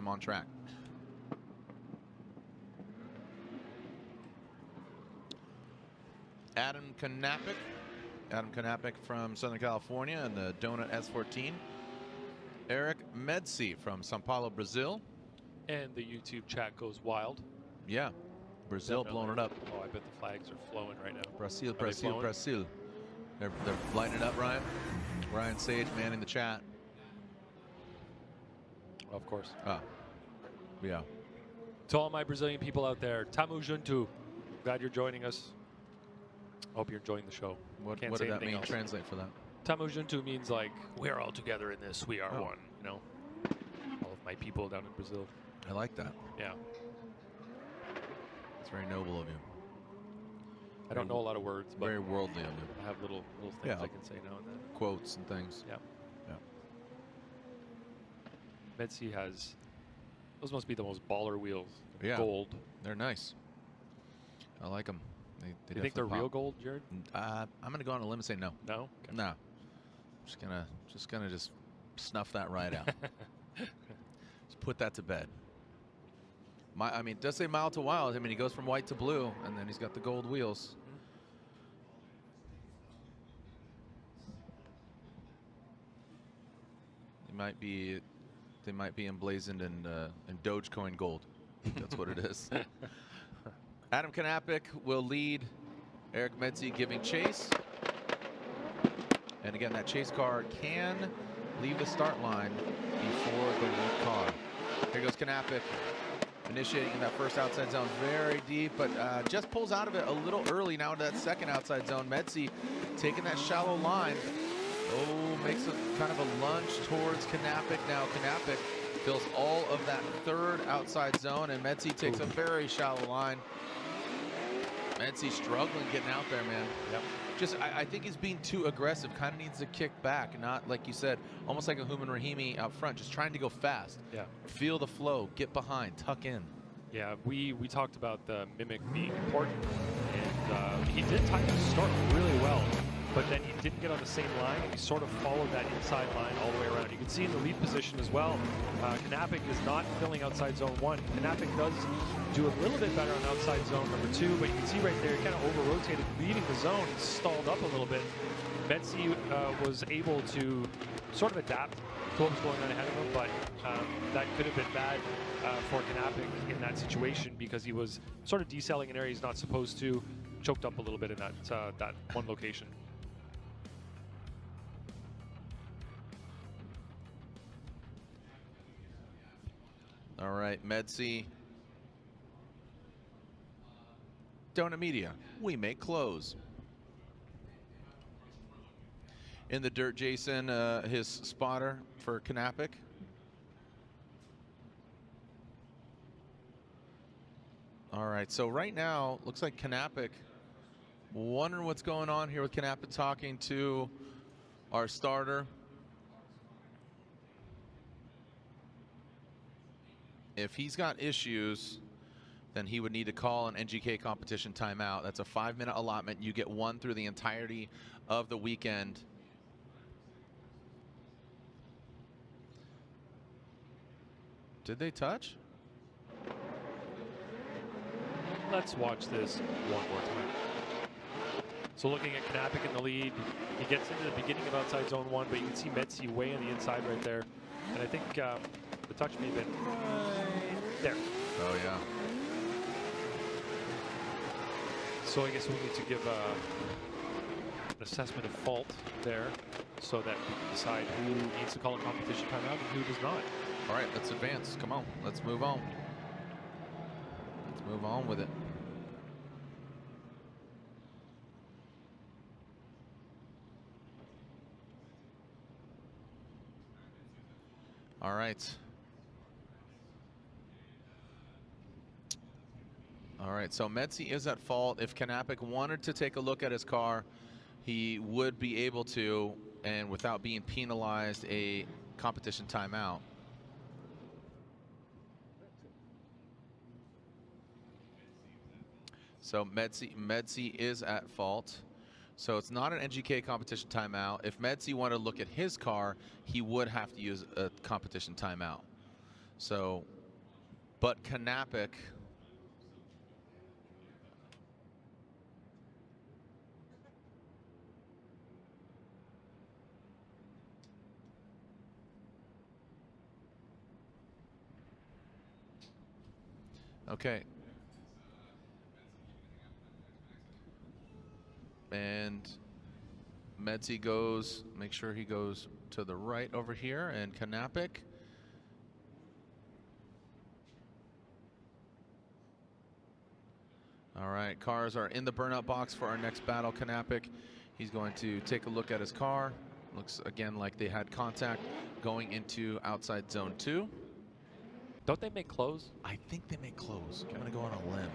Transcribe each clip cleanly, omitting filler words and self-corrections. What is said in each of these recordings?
him on track. Adam Knapik from Southern California in the Donut S14. Erick Medici from Sao Paulo, Brazil. And the YouTube chat goes wild. Yeah, Brazil blowing it up. Oh, I bet the flags are flowing right now. Brazil. They're lighting it up, Ryan. Ryan Sage manning the chat. Of course. Yeah. To all my Brazilian people out there, Tamo junto. Glad you're joining us. Hope you're enjoying the show. What did that mean? Translate for that. Tamo junto means like, we're all together in this. We are one. You know, all of my people down in Brazil. I like that. Yeah. It's very noble of you. I don't know a lot of words, but very worldly of you. I have little things I can say now and then. Quotes and things. Yeah. Medici has, those must be the most baller wheels. Yeah. Gold. They're nice. I like them. They you think they're real gold, Jared? I'm gonna go on a limb and say no. No. Okay. No. Just gonna snuff that right out. Just put that to bed. I mean, it does say mile to wild. I mean, he goes from white to blue, and then he's got the gold wheels. They might be emblazoned in Dogecoin gold. That's what it is. Adam Knapik will lead. Erick Medici giving chase. And again, that chase car can leave the start line before the lead car. Here goes Knapik, initiating in that first outside zone very deep, but just pulls out of it a little early now into that second outside zone. Medici taking that shallow line. Oh, makes a kind of a lunge towards Knapik. Now Knapik fills all of that third outside zone, and Medici takes a very shallow line. Medici struggling getting out there, man. Yep. I think he's being too aggressive. Kind of needs to kick back, not like you said, almost like a Human Rahimi out front, just trying to go fast. Yeah. Feel the flow, get behind, tuck in. Yeah, we talked about the mimic being important, and he did time the start really well, but then he didn't get on the same line, and he sort of followed that inside line all the way around. You can see in the lead position as well, Knapik is not filling outside zone 1. Knapik does do a little bit better on outside zone number 2, but you can see right there, he kind of over-rotated, leaving the zone, stalled up a little bit. Medici was able to sort of adapt to what was going on ahead of him, but that could have been bad for Knapik in that situation because he was sort of decelling in areas he's not supposed to, choked up a little bit in that one location. All right, Medici. Donut Media, we make clothes. In the dirt, Jason, his spotter for Knapik. All right, so right now, looks like Knapik, wondering what's going on here with Knapik talking to our starter. If he's got issues, then he would need to call an NGK competition timeout. That's a 5-minute allotment. You get one through the entirety of the weekend. Did they touch? Let's watch this one more time. So looking at Knapik in the lead, he gets into the beginning of outside zone 1, but you can see Medici way on the inside right there. And I think the touch may have been right there. Oh, yeah. So I guess we need to give an assessment of fault there so that we can decide who needs to call a competition timeout and who does not. All right, let's advance. Come on, let's move on. Let's move on with it. All right. All right, so Medici is at fault. If Knapik wanted to take a look at his car, he would be able to, and without being penalized, a competition timeout. So Medici is at fault. So it's not an NGK competition timeout. If Medici wanted to look at his car, he would have to use a competition timeout. So But Knapik, okay. And Medici goes, make sure he goes to the right over here, and Knapik. All right, cars are in the burnout box for our next battle. Knapik, he's going to take a look at his car. Looks again like they had contact going into outside zone 2. Don't they make close? I think they make close. I'm gonna go on a limb.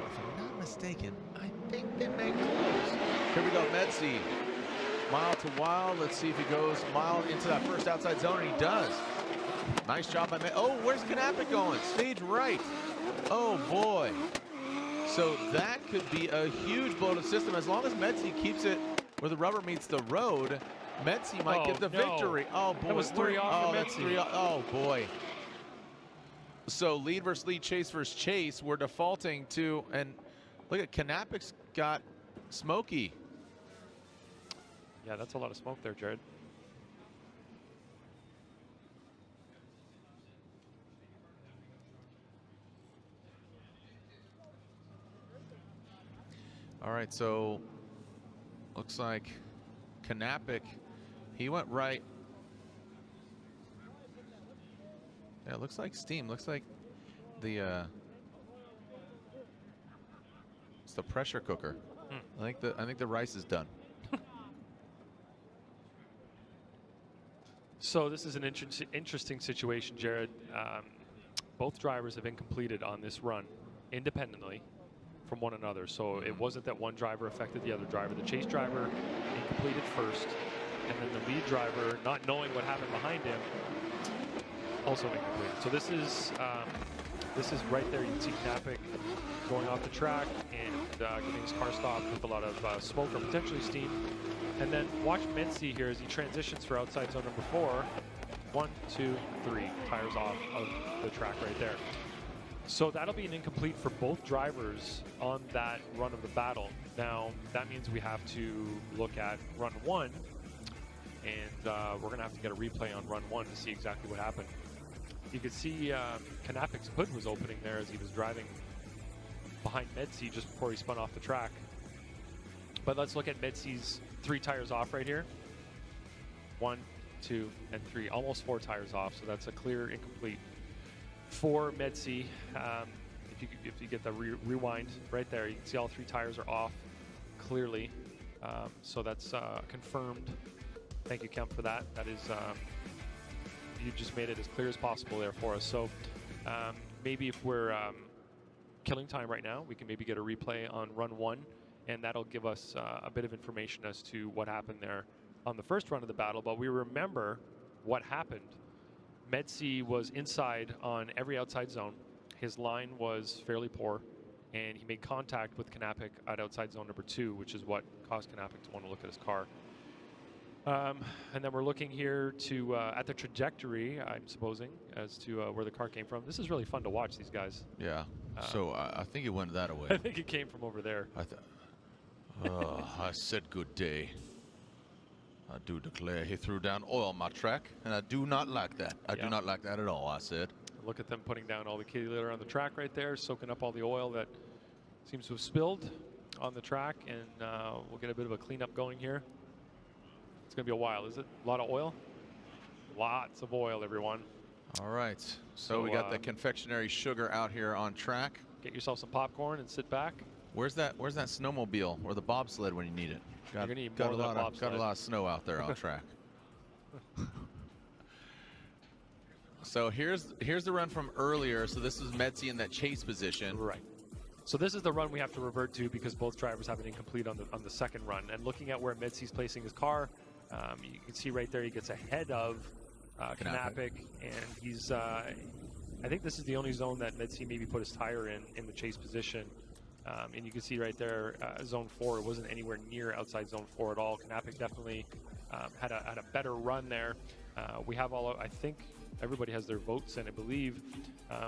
If I'm not mistaken, I think they make close. Here we go, Medici. Mile to wild. Let's see if he goes mild into that first outside zone, and he does. Nice job by Medici. Oh, where's Knapik going? Stage right. Oh boy. So that could be a huge blow to the system. As long as Medici keeps it where the rubber meets the road, Medici might get the victory. Oh boy. That was 3 off for that's Medici. 3 off. Oh boy. So lead versus lead, chase versus chase. We're defaulting to, and look at Knapik's got smoky. Yeah, that's a lot of smoke there, Jared. All right, so looks like Knapik, he went right. Yeah, it looks like steam. Looks like the it's the pressure cooker. I think the rice is done. So this is an interesting situation, Jared. Both drivers have been completed on this run independently from one another. So it wasn't that one driver affected the other driver. The chase driver incompleted first, and then the lead driver, not knowing what happened behind him, also incomplete. So this is right there. You can see Knapik going off the track and getting his car stopped with a lot of smoke or potentially steam. And then watch Medici here as he transitions for outside zone number 4. 1, 2, 3 tires off of the track right there. So that'll be an incomplete for both drivers on that run of the battle. Now that means we have to look at run 1, and we're gonna have to get a replay on run 1 to see exactly what happened. You could see Knapik's hood was opening there as he was driving behind Medici just before he spun off the track. But let's look at Medici's 3 tires off right here. 1, 2, and 3, almost 4 tires off. So that's a clear incomplete for Medici. If you get the rewind right there, you can see all 3 tires are off clearly. So that's confirmed. Thank you, Kemp, for that. That is, you just made it as clear as possible there for us. So maybe if we're killing time right now, we can maybe get a replay on run 1, and that'll give us a bit of information as to what happened there on the first run of the battle. But we remember what happened. Medici was inside on every outside zone. His line was fairly poor, and he made contact with Knapik at outside zone number 2, which is what caused Knapik to want to look at his car. And then we're looking here to at the trajectory, I'm supposing, as to where the car came from. This is really fun to watch, these guys. Yeah. So I think it went that way. I think it came from over there. I said good day. I do declare he threw down oil on my track, and I do not like that. I do not like that at all, I said. Look at them putting down all the kitty litter on the track right there, soaking up all the oil that seems to have spilled on the track, and we'll get a bit of a cleanup going here. It's going to be a while, is it? A lot of oil? Lots of oil, everyone. All right. So we got the confectionery sugar out here on track. Get yourself some popcorn and sit back. Where's that snowmobile or the bobsled when you need it? Got a lot of snow out there on track. So here's the run from earlier. So this is Medici in that chase position. Right. So this is the run we have to revert to because both drivers have an incomplete on the second run. And looking at where Medici's placing his car, you can see right there he gets ahead of Knapik, and he's I think this is the only zone that Medici maybe put his tire in the chase position. And you can see right there, zone 4, it wasn't anywhere near outside zone 4 at all. Knapik definitely had a better run there. We have I think everybody has their votes in, I believe.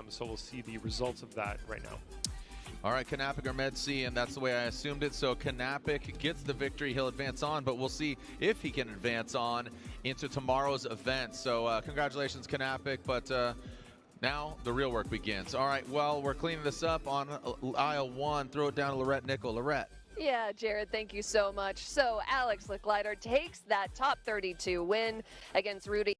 So we'll see the results of that right now. All right, Knapik or Medici, and that's the way I assumed it. So Knapik gets the victory. He'll advance on, but we'll see if he can advance on into tomorrow's event. So congratulations, Knapik, but now the real work begins. All right, well, we're cleaning this up on aisle 1. Throw it down to Lorette Nickel. Lorette. Yeah, Jared, thank you so much. So Alex Licklider takes that top 32 win against Rudy.